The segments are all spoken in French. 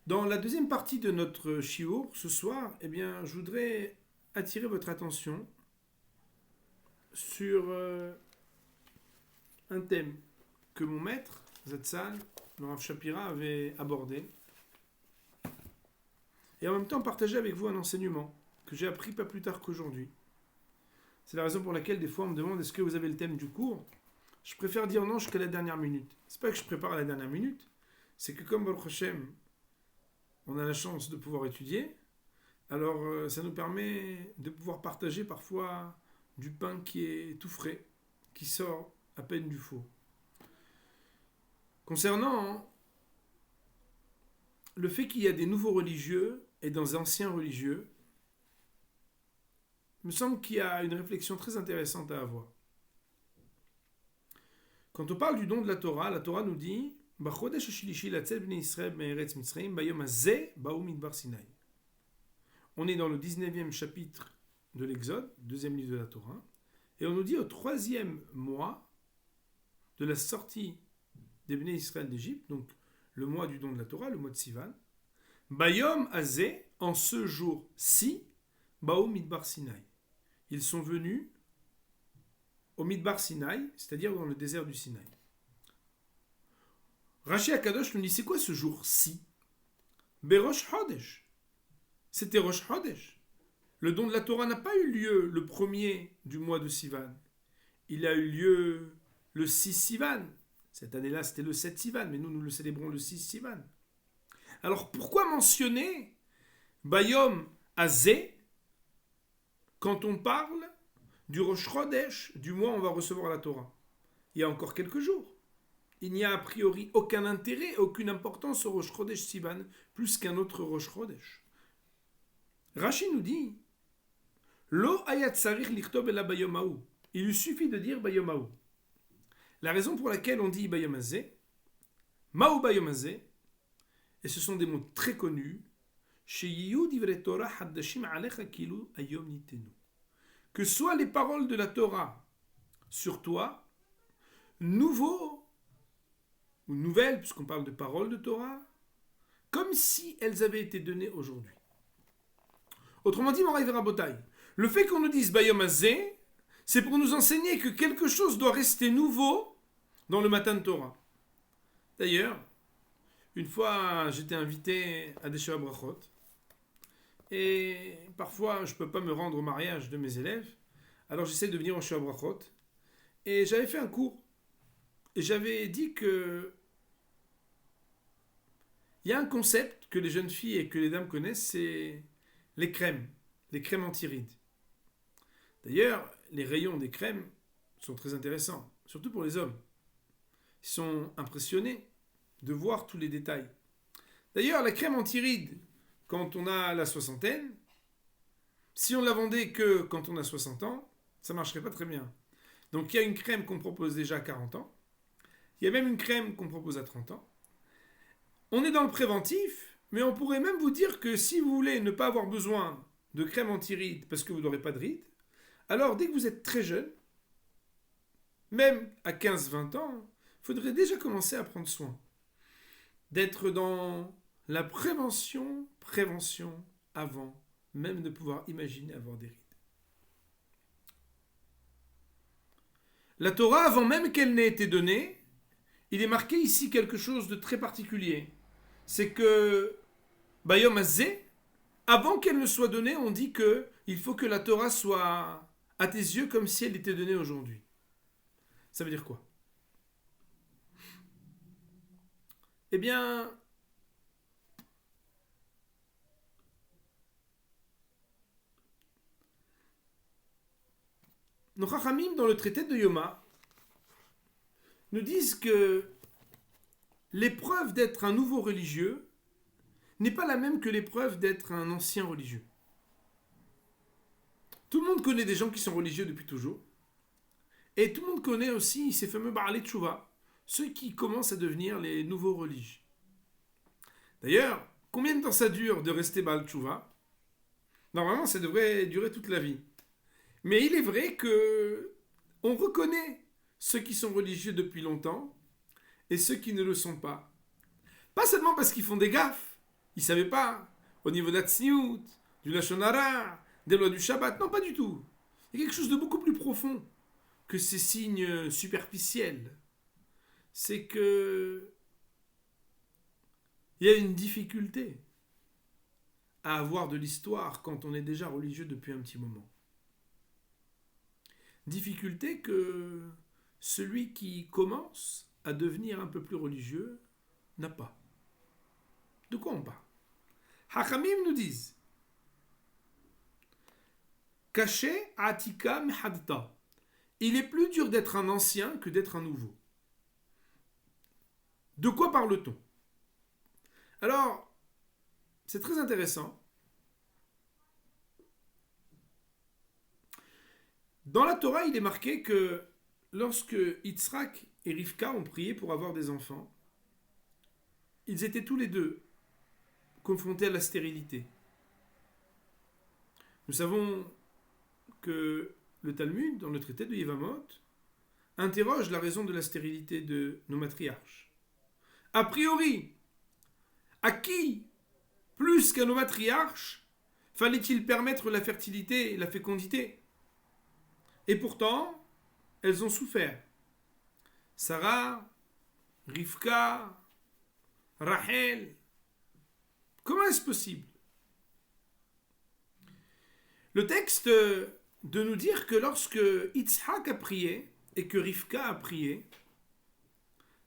Dans la deuxième partie de notre shiur, ce soir, je voudrais attirer votre attention sur un thème que mon maître, Zatzal, le Rav Shapira, avait abordé. Et en même temps partager avec vous un enseignement que j'ai appris pas plus tard qu'aujourd'hui. C'est la raison pour laquelle des fois on me demande est-ce que vous avez le thème du cours. Je préfère dire non jusqu'à la dernière minute. C'est pas que je prépare à la dernière minute, c'est que comme Baruch Hashem, on a la chance de pouvoir étudier, alors ça nous permet de pouvoir partager parfois du pain qui est tout frais, qui sort à peine du four. Concernant le fait qu'il y a des nouveaux religieux et des anciens religieux, il me semble qu'il y a une réflexion très intéressante à avoir. Quand on parle du don de la Torah nous dit B'chodesh hashlishi latzet bnei Yisrael me'eretz Mitzrayim bayom hazeh ba'u midbar Sinaï. On est dans le 19e chapitre de l'Exode, deuxième livre de la Torah, et on nous dit au 3e mois de la sortie des Bnei Israël d'Égypte, donc le mois du don de la Torah, le mois de Sivan, bayom hazeh, en ce jour-ci, ba'u midbar Sinaï. Ils sont venus au Midbar Sinaï, c'est-à-dire dans le désert du Sinaï. Rashi Akadosh nous dit, c'est quoi ce jour-ci? Berosh Chodesh. C'était Rosh Chodesh. Le don de la Torah n'a pas eu lieu le premier du mois de Sivan. Il a eu lieu le 6 Sivan. Cette année-là, c'était le 7 Sivan, mais nous le célébrons le 6 Sivan. Alors, pourquoi mentionner Bayom Hazeh quand on parle du Rosh Chodesh, du mois où on va recevoir la Torah? Il y a encore quelques jours. Il n'y a a priori aucun intérêt, aucune importance au Rosh Chodesh Sivan, plus qu'un autre Rosh Chodesh. Rashi nous dit Lo hayat tsarich lichtov ela bayom ha'u. Il lui suffit de dire bayom ha'u. La raison pour laquelle on dit bayom hazeh, ma'u bayom hazeh, et ce sont des mots très connus, sheyiyu divrei Torah haddashim alecha kilu hayom nitenu. Que soient les paroles de la Torah sur toi, nouveaux ou nouvelles, puisqu'on parle de paroles de Torah, comme si elles avaient été données aujourd'hui. Autrement dit, Moraï Verabotai, le fait qu'on nous dise Bayom Hazeh, c'est pour nous enseigner que quelque chose doit rester nouveau dans le matin de Torah. D'ailleurs, une fois, j'étais invité à des Sheva Brachot, et parfois, je ne peux pas me rendre au mariage de mes élèves, alors j'essaie de venir au Sheva Brachot, et j'avais fait un cours, et j'avais dit que il y a un concept que les jeunes filles et que les dames connaissent, c'est les crèmes antirides. D'ailleurs, les rayons des crèmes sont très intéressants, surtout pour les hommes. Ils sont impressionnés de voir tous les détails. D'ailleurs, la crème antiride, quand on a la soixantaine, si on la vendait que quand on a 60 ans, ça ne marcherait pas très bien. Donc il y a une crème qu'on propose déjà à 40 ans, il y a même une crème qu'on propose à 30 ans. On est dans le préventif, mais on pourrait même vous dire que si vous voulez ne pas avoir besoin de crème anti-rides parce que vous n'aurez pas de rides, alors dès que vous êtes très jeune, même à 15-20 ans, il faudrait déjà commencer à prendre soin. D'être dans la prévention avant même de pouvoir imaginer avoir des rides. La Torah, avant même qu'elle n'ait été donnée, il est marqué ici quelque chose de très particulier. C'est que Bayom Hazeh, avant qu'elle ne soit donnée, on dit qu'il faut que la Torah soit à tes yeux comme si elle était donnée aujourd'hui. Ça veut dire quoi? Eh bien, nos Chachamim, dans le traité de Yoma, nous disent que l'épreuve d'être un nouveau religieux n'est pas la même que l'épreuve d'être un ancien religieux. Tout le monde connaît des gens qui sont religieux depuis toujours. Et tout le monde connaît aussi ces fameux Baalei Tshuva, ceux qui commencent à devenir les nouveaux religieux. D'ailleurs, combien de temps ça dure de rester Baal Tshuva? Normalement, ça devrait durer toute la vie. Mais il est vrai que on reconnaît ceux qui sont religieux depuis longtemps et ceux qui ne le sont pas. Pas seulement parce qu'ils font des gaffes, Il ne savait pas. Au niveau de la tzniut, du lashon hara, des lois du Shabbat. Non, pas du tout. Il y a quelque chose de beaucoup plus profond que ces signes superficiels. C'est que il y a une difficulté à avoir de l'histoire quand on est déjà religieux depuis un petit moment. Difficulté que celui qui commence à devenir un peu plus religieux n'a pas. De quoi on parle? Hachamim nous disent Caché atika mehadta. Il est plus dur d'être un ancien que d'être un nouveau. De quoi parle-t-on? Alors, c'est très intéressant. Dans la Torah, il est marqué que lorsque Yitzhak et Rivka ont prié pour avoir des enfants, ils étaient tous les deux confrontés à la stérilité. Nous savons que le Talmud, dans le traité de Yevamot, interroge la raison de la stérilité de nos matriarches. A priori, à qui, plus qu'à nos matriarches, fallait-il permettre la fertilité et la fécondité? Et pourtant, elles ont souffert. Sarah, Rivka, Rachel. Comment est-ce possible? Le texte de nous dire que lorsque Yitzhak a prié et que Rivka a prié,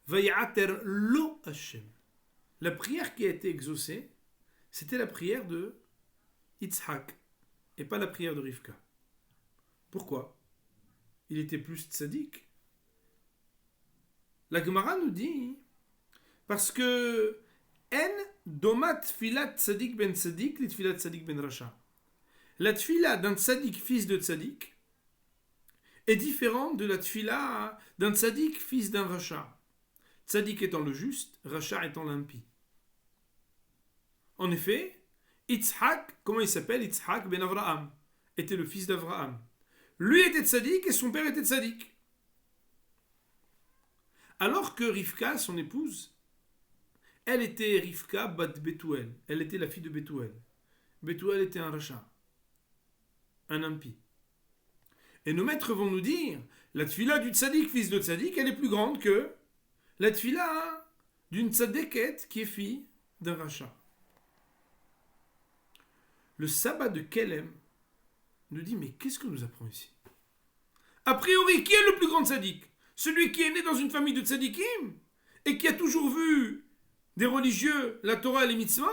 Vayater lo Hashem. La prière qui a été exaucée, c'était la prière de Yitzhak et pas la prière de Rivka. Pourquoi? Il était plus tzaddik. La Gemara nous dit parce que en domat tfilat tzaddik ben tzaddik li tfilat tzaddik ben rasha. La tfila d'un tzaddik fils de tzaddik est différente de la tfila d'un tzaddik fils d'un rasha. Tzaddik étant le juste, rasha étant l'impie. En effet, Yitzhak, comment il s'appelle? Yitzhak ben Avraham, était le fils d'Avraham. Lui était tzaddik et son père était tzaddik. Alors que Rivka, son épouse, elle était Rivka bat Betuel. Elle était la fille de Betuel. Betuel était un rachat, un impie. Et nos maîtres vont nous dire, la tfila du tzaddik, fils de tzaddik, elle est plus grande que la tfila d'une tzaddiket qui est fille d'un rachat. Le sabbat de Kelem nous dit, mais qu'est-ce que nous apprend ici? A priori, qui est le plus grand tzaddik? Celui qui est né dans une famille de tzaddikim et qui a toujours vu des religieux, la Torah et les mitzvot,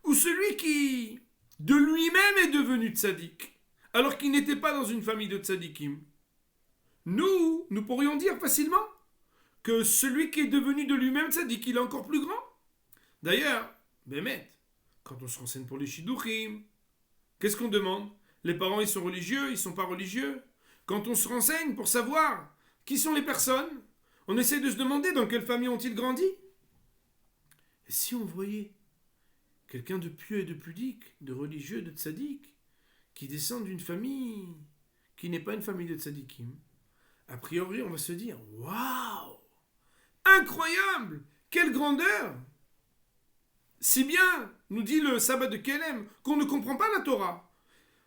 ou celui qui de lui-même est devenu tzaddik alors qu'il n'était pas dans une famille de tzaddikim? Nous pourrions dire facilement que celui qui est devenu de lui-même tzaddik, il est encore plus grand. D'ailleurs, Bémet, quand on se renseigne pour les shidduchim, qu'est-ce qu'on demande? Les parents, ils sont religieux, ils sont pas religieux? Quand on se renseigne pour savoir qui sont les personnes, on essaie de se demander dans quelle famille ont-ils grandi? Et si on voyait quelqu'un de pieux et de pudique, de religieux, de tzaddik, qui descend d'une famille qui n'est pas une famille de tzaddikim, a priori, on va se dire « Waouh! Incroyable! Quelle grandeur !» Si bien, nous dit le sabbat de Kelem, qu'on ne comprend pas la Torah.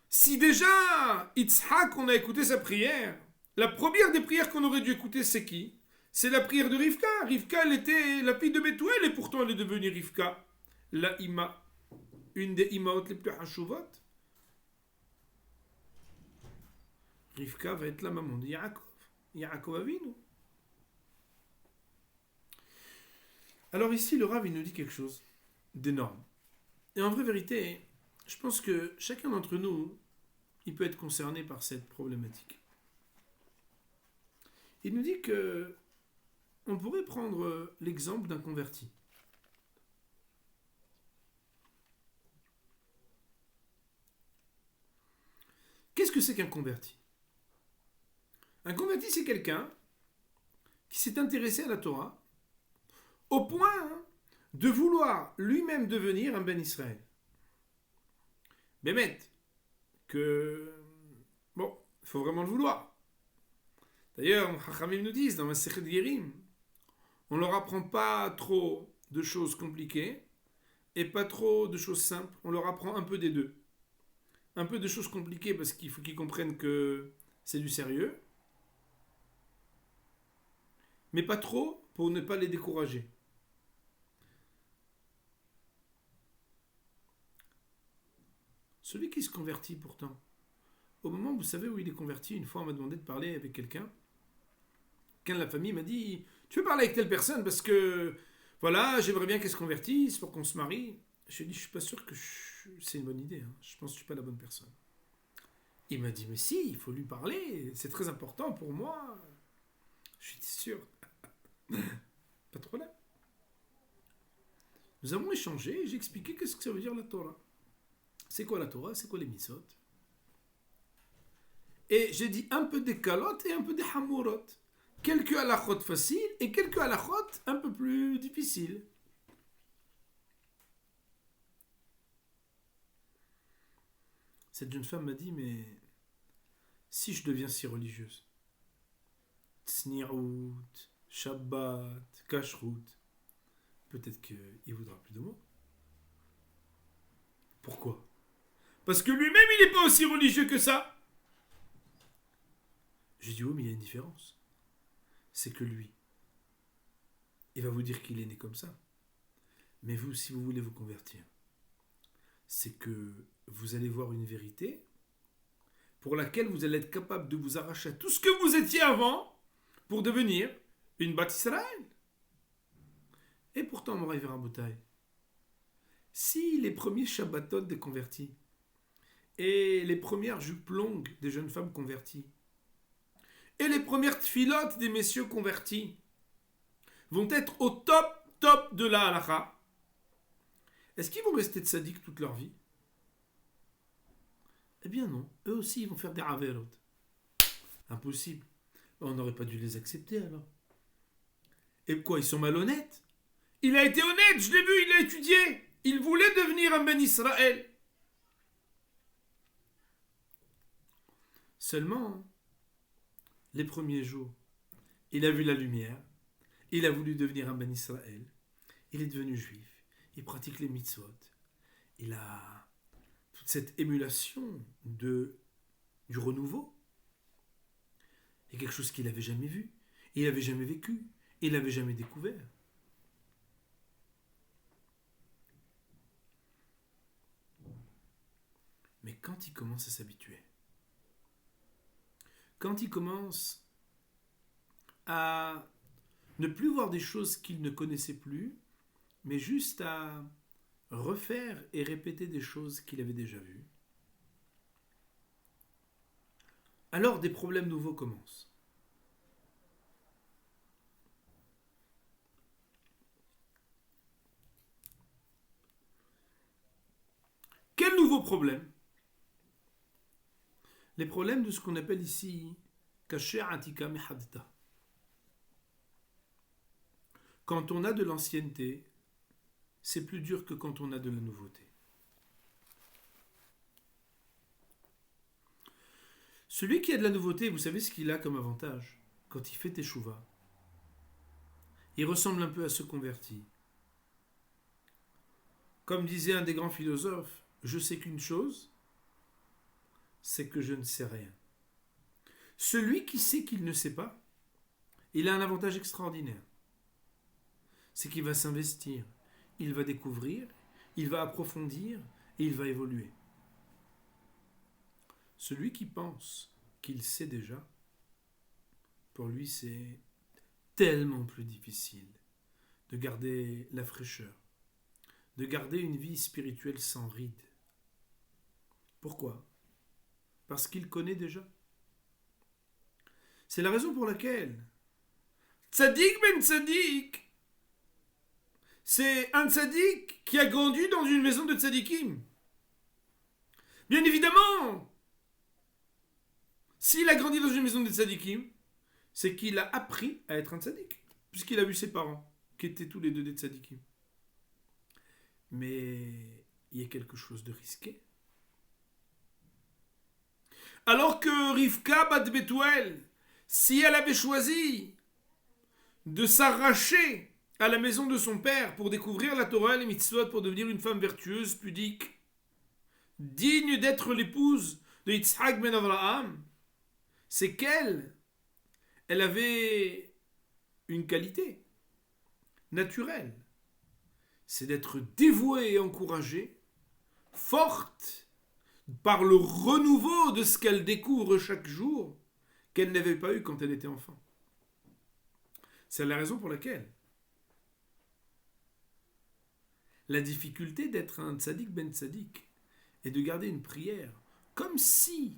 Si déjà, Yitzhak, on a écouté sa prière, la première des prières qu'on aurait dû écouter, c'est qui? C'est la prière de Rivka. Rivka, elle était la fille de Betuel et pourtant elle est devenue Rivka. La Ima, une des Imaot les plus hachuvot. Rivka va être la maman de Yaakov. Yaakov Avinu. Alors ici, le Rav, il nous dit quelque chose d'énorme. Et en vraie vérité, je pense que chacun d'entre nous, il peut être concerné par cette problématique. Il nous dit que on pourrait prendre l'exemple d'un converti. Qu'est-ce que c'est qu'un converti? Un converti, c'est quelqu'un qui s'est intéressé à la Torah au point de vouloir lui-même devenir un Ben Israël. Bémet, que bon, il faut vraiment le vouloir. D'ailleurs, Chachamim nous disent dans Masechet Yerim, on ne leur apprend pas trop de choses compliquées, et pas trop de choses simples. On leur apprend un peu des deux. Un peu de choses compliquées parce qu'il faut qu'ils comprennent que c'est du sérieux, mais pas trop pour ne pas les décourager. Celui qui se convertit pourtant, au moment, vous savez, où il est converti, une fois on m'a demandé de parler avec quelqu'un. Quelqu'un de la famille m'a dit, tu veux parler avec telle personne parce que, voilà, j'aimerais bien qu'elle se convertisse pour qu'on se marie. Je lui ai dit, je suis pas sûr que c'est une bonne idée. Hein. Je pense que je suis pas la bonne personne. Il m'a dit, mais si, il faut lui parler, c'est très important pour moi. Je suis sûr. Pas de problème. Nous avons échangé et j'ai expliqué qu'est-ce que ça veut dire la Torah. C'est quoi la Torah? C'est quoi les mitzvot? Et j'ai dit un peu des calottes et un peu des hamurot. Quelques halachot faciles et quelques halachot un peu plus difficiles. Cette jeune femme m'a dit, mais si je deviens si religieuse, tsniout, Shabbat, kashrut, peut-être qu'il voudra plus de moi. Pourquoi? Parce que lui-même, il n'est pas aussi religieux que ça. J'ai dit, oui, mais il y a une différence. C'est que lui, il va vous dire qu'il est né comme ça. Mais vous, si vous voulez vous convertir, c'est que vous allez voir une vérité pour laquelle vous allez être capable de vous arracher à tout ce que vous étiez avant pour devenir une Bat Israël. Et pourtant, Moraï Verabotai, si les premiers Shabbatot des convertis et les premières jupes longues des jeunes femmes converties et les premières tfilotes des messieurs convertis vont être au top de la halakha, est-ce qu'ils vont rester tzaddik toute leur vie? Eh bien non, eux aussi ils vont faire des averot. Impossible. On n'aurait pas dû les accepter alors. Et quoi, ils sont malhonnêtes? Il a été honnête, je l'ai vu, il a étudié. Il voulait devenir un Ben Israël. Seulement, les premiers jours, il a vu la lumière, il a voulu devenir un Ben Israël, il est devenu juif, il pratique les mitzvot, il a toute cette émulation du renouveau. Il y a quelque chose qu'il n'avait jamais vu, il n'avait jamais vécu, il n'avait jamais découvert. Mais quand il commence à s'habituer, quand il commence à ne plus voir des choses qu'il ne connaissait plus, mais juste à refaire et répéter des choses qu'il avait déjà vues, alors des problèmes nouveaux commencent. Quel nouveau problème? Les problèmes de ce qu'on appelle ici Kasher Atika Mehadta. Quand on a de l'ancienneté, c'est plus dur que quand on a de la nouveauté. Celui qui a de la nouveauté, vous savez ce qu'il a comme avantage? Quand il fait teshuva, il ressemble un peu à ce converti. Comme disait un des grands philosophes, je sais qu'une chose, c'est que je ne sais rien. Celui qui sait qu'il ne sait pas, il a un avantage extraordinaire. C'est qu'il va s'investir, il va découvrir, il va approfondir et il va évoluer. Celui qui pense qu'il sait déjà, pour lui c'est tellement plus difficile de garder la fraîcheur, de garder une vie spirituelle sans rides. Pourquoi? Parce qu'il connaît déjà. C'est la raison pour laquelle Tzadik ben Tzadik, c'est un Tzadik qui a grandi dans une maison de Tzadikim. Bien évidemment, s'il a grandi dans une maison de Tzadikim, c'est qu'il a appris à être un Tzadik, puisqu'il a vu ses parents, qui étaient tous les deux des Tzadikim. Mais il y a quelque chose de risqué. Alors que Rivka bat Betuel, si elle avait choisi de s'arracher à la maison de son père pour découvrir la Torah et les mitzvot, pour devenir une femme vertueuse, pudique, digne d'être l'épouse de Yitzhak ben Avraham, c'est elle avait une qualité naturelle, c'est d'être dévouée et encouragée, forte, par le renouveau de ce qu'elle découvre chaque jour, qu'elle n'avait pas eu quand elle était enfant. C'est la raison pour laquelle la difficulté d'être un tzaddik ben tzaddik est de garder une prière comme si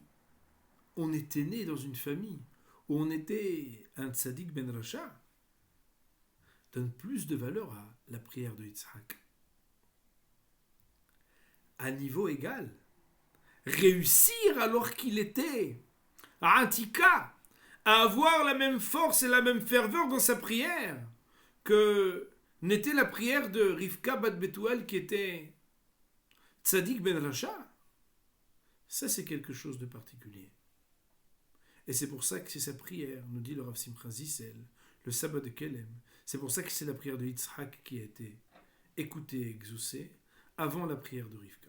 on était né dans une famille où on était un tzaddik ben racha, donne plus de valeur à la prière de Yitzhak. À niveau égal, réussir alors qu'il était à Antika, à avoir la même force et la même ferveur dans sa prière que n'était la prière de Rivka bat Betuel qui était Tzadik ben Racha, ça c'est quelque chose de particulier. Et c'est pour ça que c'est sa prière, nous dit le Rav Simcha Zissel, le sabbat de Kelem. C'est pour ça que c'est la prière de Yitzhak qui a été écoutée et exaucée avant la prière de Rivka.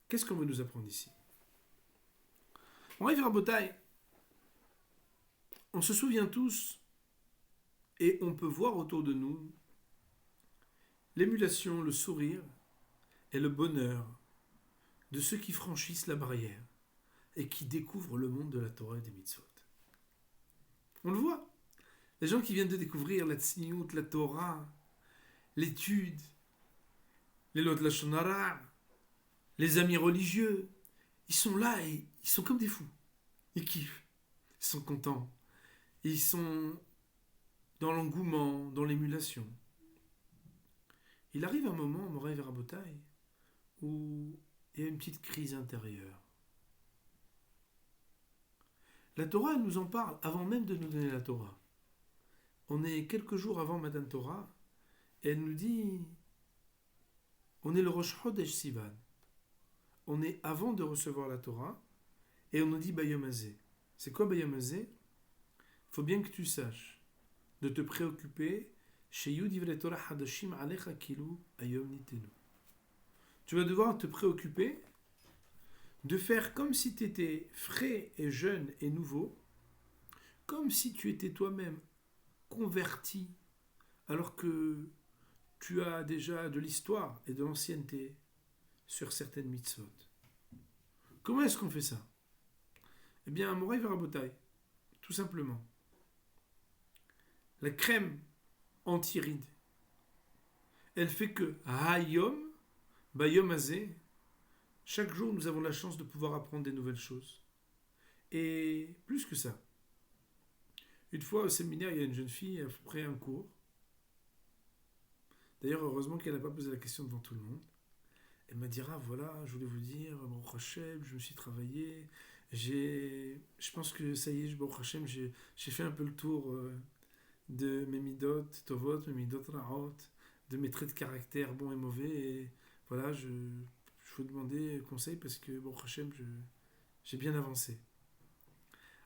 Qu'est-ce qu'on veut nous apprendre ici? On arrive à Rabotai. On se souvient tous et on peut voir autour de nous l'émulation, le sourire et le bonheur de ceux qui franchissent la barrière et qui découvrent le monde de la Torah et des mitzvot. On le voit. Les gens qui viennent de découvrir la tzniut, la Torah, l'étude, les lois de la Shonara, les amis religieux, ils sont là et ils sont comme des fous. Ils kiffent, ils sont contents, ils sont dans l'engouement, dans l'émulation. Il arrive un moment, Moray Verabotai, où il y a une petite crise intérieure. La Torah, elle nous en parle avant même de nous donner la Torah. On est quelques jours avant Matan Torah, et elle nous dit, on est le Rosh Chodesh Sivan. On est avant de recevoir la Torah, et on nous dit Bayom Hazeh. C'est quoi Bayom Hazeh? Il faut bien que tu saches de te préoccuper chez Yudivre Torah Hadashim Alecha Kilu Ayom Nitenu. Tu vas devoir te préoccuper de faire comme si tu étais frais et jeune et nouveau, comme si tu étais toi-même converti, alors que tu as déjà de l'histoire et de l'ancienneté sur certaines mitzvot. Comment est-ce qu'on fait ça? Eh bien, Moray Verabotai, tout simplement. La crème anti-rides, elle fait que Hayom, Bayom Hazeh, chaque jour nous avons la chance de pouvoir apprendre des nouvelles choses. Et plus que ça, une fois au séminaire, il y a une jeune fille après un cours. D'ailleurs, heureusement qu'elle n'a pas posé la question devant tout le monde. Elle m'a dit, ah voilà, je voulais vous dire, Baruch Hashem, je me suis travaillé, je pense que ça y est, Baruch Hashem, j'ai fait un peu le tour de mes midot tovot, mes midot raot, de mes traits de caractère bons et mauvais, et voilà, je vous demandais conseil parce que Baruch Hashem, j'ai bien avancé.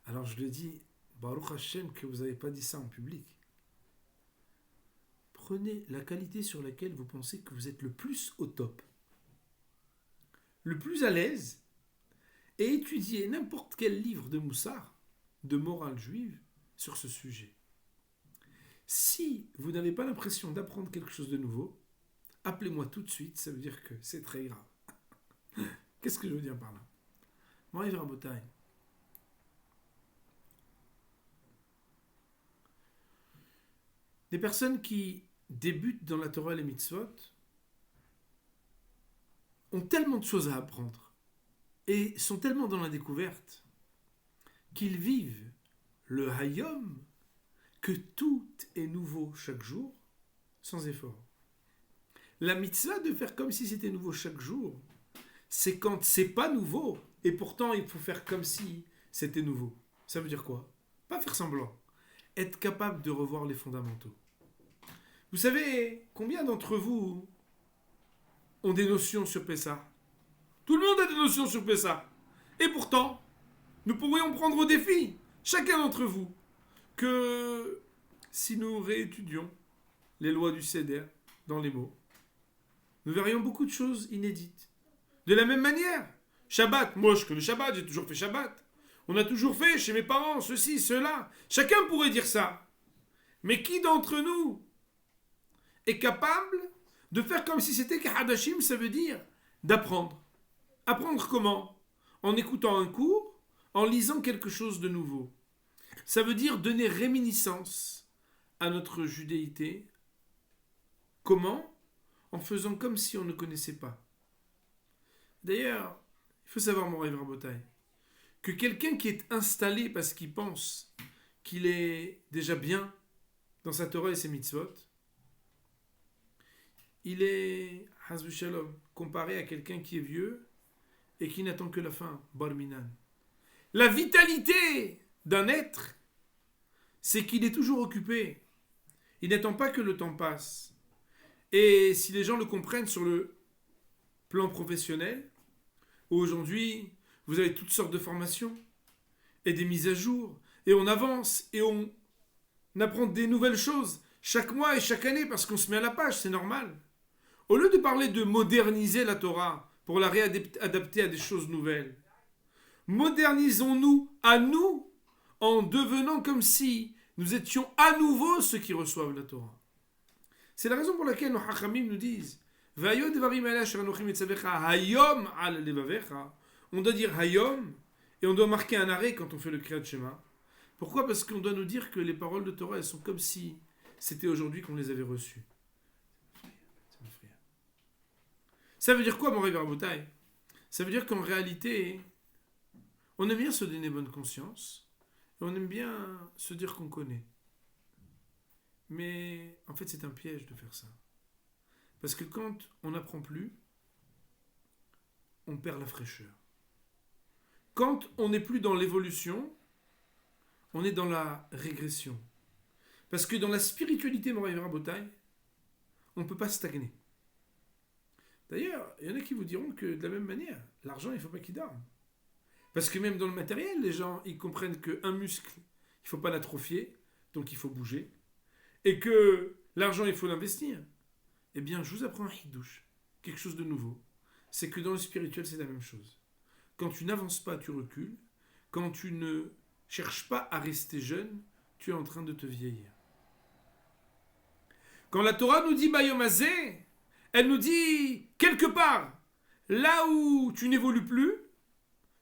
Alors je lui ai dit, Baruch Hashem, que vous n'avez pas dit ça en public. Prenez la qualité sur laquelle vous pensez que vous êtes le plus au top, le plus à l'aise, et étudiez n'importe quel livre de Moussar, de morale juive, sur ce sujet. Si vous n'avez pas l'impression d'apprendre quelque chose de nouveau, appelez-moi tout de suite, ça veut dire que c'est très grave. Qu'est-ce que je veux dire par là? Moray Verabotai. Des personnes qui débutent dans la Torah et les mitzvot ont tellement de choses à apprendre et sont tellement dans la découverte qu'ils vivent le Hayom, que tout est nouveau chaque jour, sans effort. La mitzvah de faire comme si c'était nouveau chaque jour, c'est quand c'est pas nouveau, et pourtant il faut faire comme si c'était nouveau. Ça veut dire quoi? Pas faire semblant. Être capable de revoir les fondamentaux. Vous savez combien d'entre vous ont des notions sur Pessah? Tout le monde a des notions sur Pessah. Et pourtant, nous pourrions prendre au défi, chacun d'entre vous, que si nous réétudions les lois du Seder dans les mots, nous verrions beaucoup de choses inédites. De la même manière, Shabbat, moi je connais Shabbat, j'ai toujours fait Shabbat. On a toujours fait chez mes parents ceci, cela. Chacun pourrait dire ça. Mais qui d'entre nous est capable de faire comme si c'était Hadashim, ça veut dire d'apprendre. Apprendre comment? En écoutant un cours, en lisant quelque chose de nouveau. Ça veut dire donner réminiscence à notre judéité. Comment? En faisant comme si on ne connaissait pas. D'ailleurs, il faut savoir, mon rêve Rabotai, que quelqu'un qui est installé parce qu'il pense qu'il est déjà bien dans sa Torah et ses mitzvot, il est, Hazvu Shalom, comparé à quelqu'un qui est vieux et qui n'attend que la fin, Bar Minan. La vitalité d'un être, c'est qu'il est toujours occupé. Il n'attend pas que le temps passe. Et si les gens le comprennent sur le plan professionnel, où aujourd'hui, vous avez toutes sortes de formations et des mises à jour, et on avance et on apprend des nouvelles choses chaque mois et chaque année parce qu'on se met à la page, c'est normal. Au lieu de parler de moderniser la Torah pour la réadapter à des choses nouvelles, modernisons-nous à nous en devenant comme si nous étions à nouveau ceux qui reçoivent la Torah. C'est la raison pour laquelle nos Hachamim nous disent on doit dire Hayom et on doit marquer un arrêt quand on fait le Kriyat Shema. Pourquoi? Parce qu'on doit nous dire que les paroles de Torah, elles sont comme si c'était aujourd'hui qu'on les avait reçues. Ça veut dire quoi, mon rêve Rabotai? Ça veut dire qu'en réalité, on aime bien se donner bonne conscience et on aime bien se dire qu'on connaît. Mais en fait, c'est un piège de faire ça. Parce que quand on n'apprend plus, on perd la fraîcheur. Quand on n'est plus dans l'évolution, on est dans la régression. Parce que dans la spiritualité, mon rêve Rabotai, on ne peut pas stagner. D'ailleurs, il y en a qui vous diront que de la même manière, l'argent, il ne faut pas qu'il dorme. Parce que même dans le matériel, les gens, ils comprennent qu'un muscle, il ne faut pas l'atrophier, donc il faut bouger. Et que l'argent, il faut l'investir. Eh bien, je vous apprends un hidouche, quelque chose de nouveau. C'est que dans le spirituel, c'est la même chose. Quand tu n'avances pas, tu recules. Quand tu ne cherches pas à rester jeune, tu es en train de te vieillir. Quand la Torah nous dit Bayomazé, elle nous dit quelque part, là où tu n'évolues plus,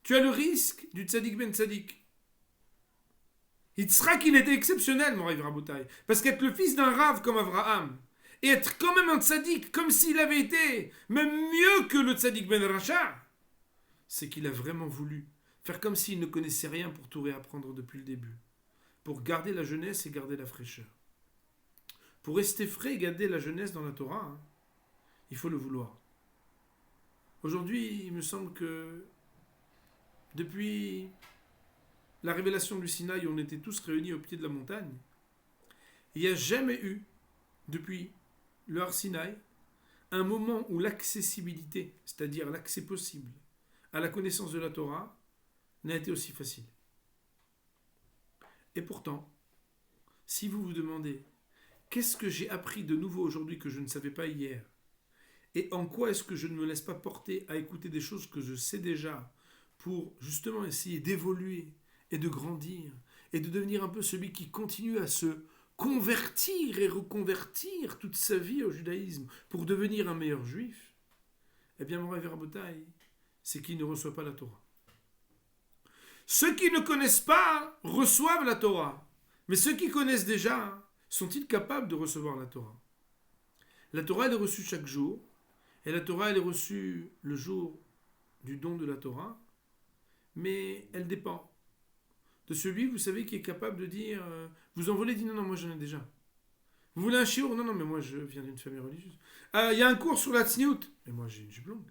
tu as le risque du tzaddik ben tzaddik. Yitzhak, il était exceptionnel, mon rêve Rabotai, parce qu'être le fils d'un rave comme Abraham, et être quand même un tzaddik, comme s'il avait été même mieux que le tzaddik ben Racha, c'est qu'il a vraiment voulu faire comme s'il ne connaissait rien pour tout réapprendre depuis le début, pour garder la jeunesse et garder la fraîcheur. Pour rester frais et garder la jeunesse dans la Torah, il faut le vouloir. Aujourd'hui, il me semble que depuis la révélation du Sinaï, on était tous réunis au pied de la montagne. Il n'y a jamais eu, depuis le Har Sinaï, un moment où l'accessibilité, c'est-à-dire l'accès possible à la connaissance de la Torah, n'a été aussi facile. Et pourtant, si vous vous demandez qu'est-ce que j'ai appris de nouveau aujourd'hui que je ne savais pas hier, et en quoi est-ce que je ne me laisse pas porter à écouter des choses que je sais déjà pour justement essayer d'évoluer et de grandir et de devenir un peu celui qui continue à se convertir et reconvertir toute sa vie au judaïsme pour devenir un meilleur juif, eh bien mon rêve Rabotai, c'est qu'il ne reçoit pas la Torah. Ceux qui ne connaissent pas reçoivent la Torah, mais ceux qui connaissent déjà, sont-ils capables de recevoir la Torah? La Torah elle est reçue chaque jour, et la Torah elle est reçue le jour du don de la Torah, mais elle dépend de celui, vous savez, qui est capable de dire vous en voulez? Dit non, moi j'en ai déjà. Vous voulez un chiour? Non, mais moi je viens d'une famille religieuse. Il y a un cours sur la tzniout, mais moi j'ai une jupe longue,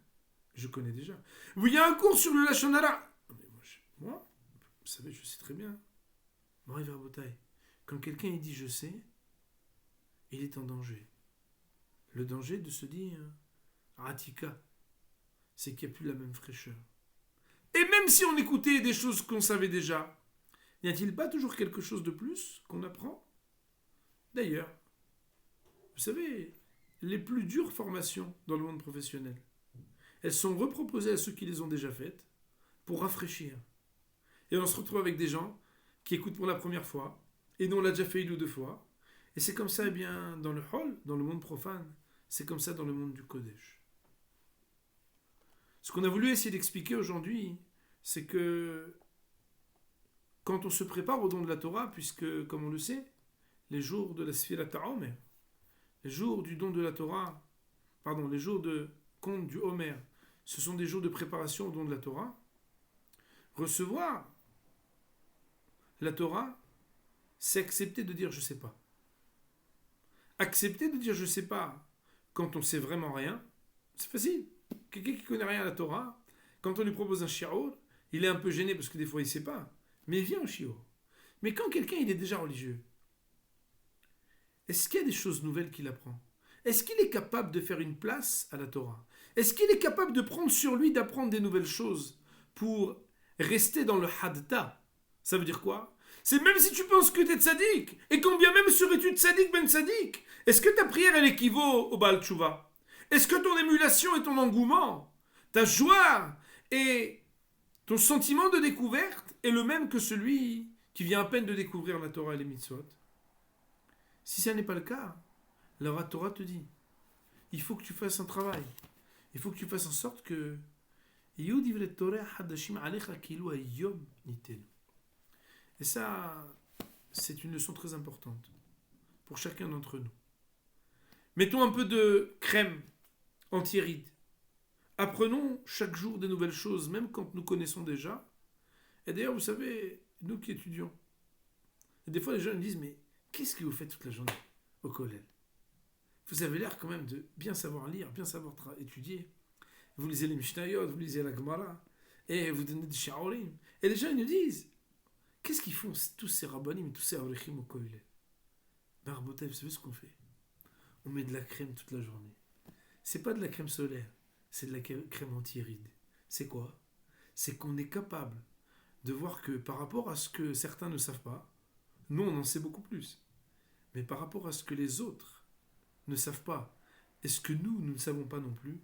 je connais déjà. Oui, il y a un cours sur le lashon hara. Mais moi, vous savez, je sais très bien. Marie Verbotaille, quand quelqu'un il dit je sais, il est en danger. Le danger de se dire Ratika, c'est qu'il n'y a plus la même fraîcheur. Et même si on écoutait des choses qu'on savait déjà, n'y a-t-il pas toujours quelque chose de plus qu'on apprend? D'ailleurs, Vous savez, les plus dures formations dans le monde professionnel, elles sont reproposées à ceux qui les ont déjà faites pour rafraîchir. Et on se retrouve avec des gens qui écoutent pour la première fois et dont on l'a déjà fait une ou deux fois. Et c'est comme ça, eh bien, dans le hall, dans le monde profane, c'est comme ça dans le monde du Kodesh. Ce qu'on a voulu essayer d'expliquer aujourd'hui, c'est que quand on se prépare au don de la Torah, puisque, comme on le sait, les jours de la Sfirat HaOmer, les jours du don de la Torah, pardon, les jours de compte du Homer, ce sont des jours de préparation au don de la Torah. Recevoir la Torah, c'est accepter de dire je sais pas. Accepter de dire je sais pas quand on sait vraiment rien, c'est facile. Quelqu'un qui connaît rien à la Torah, quand on lui propose un shiur, il est un peu gêné parce que des fois il sait pas, mais il vient au shiur. Mais quand quelqu'un il est déjà religieux, est-ce qu'il y a des choses nouvelles qu'il apprend? Est-ce qu'il est capable de faire une place à la Torah? Est-ce qu'il est capable de prendre sur lui d'apprendre des nouvelles choses pour rester dans le hadda? Ça veut dire quoi? C'est même si tu penses que tu es tzaddik, et combien même serais-tu tzaddik ben tzaddik? Est-ce que ta prière elle équivaut au Baal Tshuva? Est-ce que ton émulation et ton engouement, ta joie et ton sentiment de découverte est le même que celui qui vient à peine de découvrir la Torah et les mitzvot? Si ça n'est pas le cas, la Torah te dit, il faut que tu fasses un travail. Il faut que tu fasses en sorte que et ça, c'est une leçon très importante pour chacun d'entre nous. Mettons un peu de crème anti-rides. Apprenons chaque jour des nouvelles choses, même quand nous connaissons déjà. Et d'ailleurs, vous savez, nous qui étudions, et des fois les gens me disent, mais qu'est-ce que vous faites toute la journée au collège? Vous avez l'air quand même de bien savoir lire, bien savoir étudier. Vous lisez les Mishnayot, vous lisez la Gemara, et vous donnez des shiurim. Et les gens ils nous disent, qu'est-ce qu'ils font tous ces rabbanim, tous ces avrechim au collège? Ben Rabotai, vous savez ce qu'on fait? On met de la crème toute la journée. C'est pas de la crème solaire, c'est de la crème anti-rides. C'est quoi? C'est qu'on est capable de voir que par rapport à ce que certains ne savent pas, nous on en sait beaucoup plus. Mais par rapport à ce que les autres ne savent pas, et ce que nous ne savons pas non plus,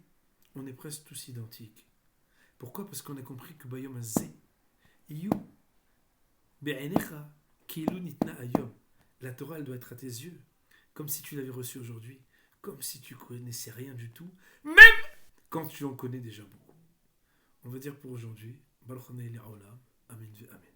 on est presque tous identiques. Pourquoi? Parce qu'on a compris que Bayom Azé, Iyu, Be'enecha, Kilu Nitna Ayom. La Torah, elle doit être à tes yeux, comme si tu l'avais reçue aujourd'hui, comme si tu connaissais rien du tout, même quand tu en connais déjà beaucoup. On va dire pour aujourd'hui, Baruch Hanei Le'olam, Amen ve Amen.